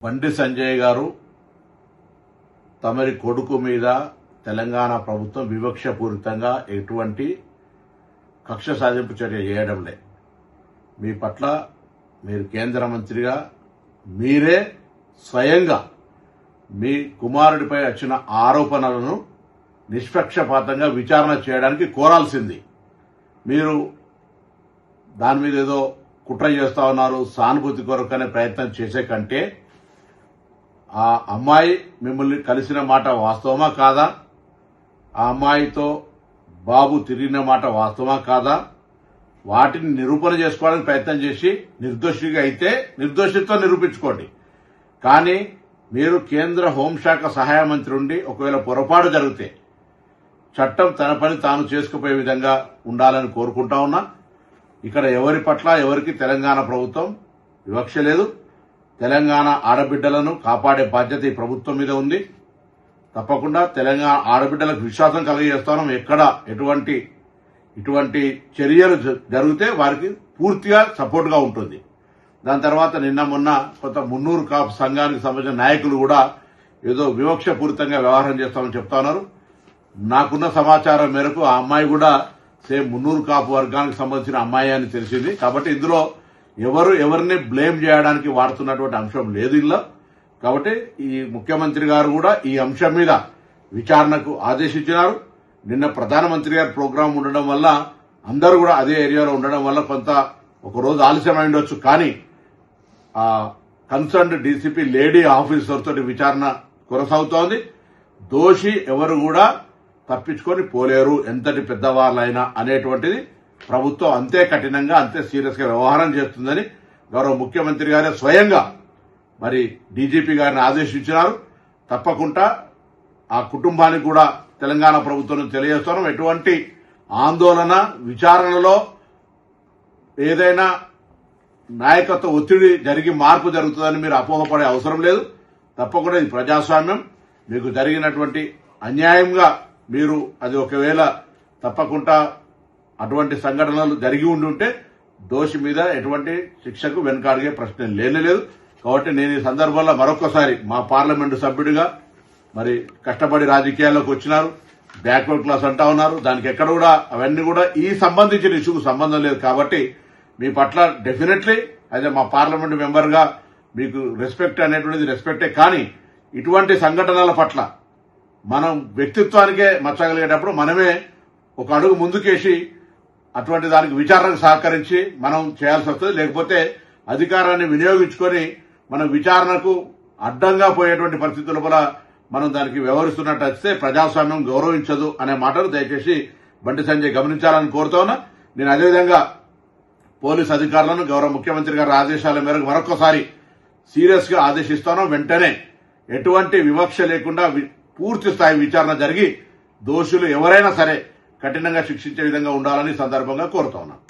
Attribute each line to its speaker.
Speaker 1: బండి సంజయ్ గారు తమరి కొడుకు మీద తెలంగాణ ప్రభుత్వం వివక్షపూరితంగా ఎటువంటి కక్ష సాధింపు చర్య చేయడంలే. మీ పట్ల మీరు కేంద్ర మంత్రిగా మీరే స్వయంగా మీ కుమారుడిపై వచ్చిన ఆరోపణలను నిష్పక్షపాతంగా విచారణ చేయడానికి కోరాల్సింది. మీరు దాని మీద ఏదో కుట్ర చేస్తా ఉన్నారు, సానుభూతి కొరకనే ప్రయత్నం చేసే కంటే ఆ అమ్మాయి మిమ్మల్ని కలిసిన మాట వాస్తవమా కాదా, ఆ అమ్మాయితో బాబు తిరిగిన మాట వాస్తవమా కాదా, వాటిని నిరూపణ చేసుకోవడానికి ప్రయత్నం చేసి నిర్దోషిగా అయితే నిర్దోషిత్వం నిరూపించుకోండి. కానీ మీరు కేంద్ర హోంశాఖ సహాయ మంత్రి ఉండి ఒకవేళ పొరపాటు జరిగితే చట్టం తన పని తాను చేసుకుపోయే విధంగా ఉండాలని కోరుకుంటా ఉన్నా. ఇక్కడ ఎవరి పట్ల ఎవరికి తెలంగాణ ప్రభుత్వం వివక్ష లేదు. తెలంగాణ ఆడబిడ్డలను కాపాడే బాధ్యత ఈ ప్రభుత్వం మీద ఉంది. తప్పకుండా తెలంగాణ ఆడబిడ్డలకు విశ్వాసం కలిగజేస్తాం. ఎక్కడ ఇటువంటి చర్యలు జరిగితే వారికి పూర్తిగా సపోర్ట్గా ఉంటుంది. దాని తర్వాత నిన్న మొన్న కొంత మున్నూరు కాపు సంఘానికి సంబంధించిన నాయకులు కూడా ఏదో వివక్షపూరితంగా వ్యవహారం చేస్తామని చెప్తా ఉన్నారు. నాకున్న సమాచారం మేరకు ఆ అమ్మాయి కూడా సేమ్ మున్నూరు కాపు వర్గానికి సంబంధించిన అమ్మాయి అని తెలిసింది. కాబట్టి ఇందులో ఎవరిని బ్లేమ్ చేయడానికి వాడుతున్నటువంటి అంశం లేదు ఇందులో. కాబట్టి ఈ ముఖ్యమంత్రి గారు కూడా ఈ అంశం మీద విచారణకు ఆదేశించినారు. నిన్న ప్రధానమంత్రి గారి ప్రోగ్రాం ఉండడం వల్ల అందరూ కూడా అదే ఏరియాలో ఉండడం వల్ల కొంత ఒక రోజు ఆలస్యమై ఉండొచ్చు. కానీ ఆ కన్సర్న్డ్ డీసీపీ లేడీ ఆఫీసర్ తోటి విచారణ కొనసాగుతోంది. దోషి ఎవరు కూడా తప్పించుకొని పోలేరు, ఎంతటి పెద్దవాళ్ళైనా అనేటువంటిది ప్రభుత్వం అంతే కఠినంగా అంతే సీరియస్ గా వ్యవహారం చేస్తుందని గౌరవ ముఖ్యమంత్రి గారే స్వయంగా మరి డీజీపీ గారిని ఆదేశించినారు. తప్పకుండా ఆ కుటుంబానికి కూడా తెలంగాణ ప్రభుత్వం తెలియజేస్తున్నాం. ఎటువంటి ఆందోళన విచారణలో ఏదైనా నాయకత్వ ఒత్తిడి జరిగి మార్పు జరుగుతుందని మీరు అపోహపడే అవసరం లేదు. తప్పకుండా ఇది ప్రజాస్వామ్యం. మీకు జరిగినటువంటి అన్యాయంగా మీరు అది ఒకవేళ తప్పకుండా అటువంటి సంఘటనలు జరిగి ఉండుంటే దోషి మీద ఎటువంటి శిక్షకు వెనుకాడిగే ప్రశ్న లేనేలేదు. కాబట్టి నేను ఈ సందర్భంలో మరొకసారి మా పార్లమెంటు సభ్యుడిగా మరి కష్టపడి రాజకీయాల్లోకి వచ్చినారు, బ్యాక్వర్డ్ క్లాస్ అంటా ఉన్నారు. దానికి ఎక్కడ కూడా అవన్నీ కూడా ఈ సంబంధించిన ఇష్యూకు సంబంధం లేదు. కాబట్టి మీ పట్ల డెఫినెట్లీ అదే మా పార్లమెంటు మెంబర్గా మీకు రెస్పెక్ట్ అనేటువంటిది రెస్పెక్టే. కానీ ఇటువంటి సంఘటనల పట్ల మనం వ్యక్తిత్వానికే మచ్చగలిగేటప్పుడు మనమే ఒక అడుగు ముందుకేసి అటువంటి దానికి విచారణకు సహకరించి మనం చేయాల్సి వస్తుంది. లేకపోతే అధికారాన్ని వినియోగించుకొని మనం విచారణకు అడ్డంగా పోయేటువంటి పరిస్థితుల వల్ల మనం దానికి వ్యవహరిస్తున్నట్టు వస్తే ప్రజాస్వామ్యం గౌరవించదు అనే మాటలు దయచేసి బండి సంజయ్ గమనించాలని కోరుతా ఉన్నా. నేను అదేవిధంగా పోలీసు అధికారులను గౌరవ ముఖ్యమంత్రి గారి ఆదేశాల మేరకు మరొకసారి సీరియస్ గా ఆదేశిస్తాను. వెంటనే ఎటువంటి వివక్ష లేకుండా పూర్తి స్థాయి విచారణ జరిగి దోషులు ఎవరైనా సరే కఠినంగా శిక్షించే విధంగా ఉండాలని సందర్భంగా కోరుతా ఉన్నాను.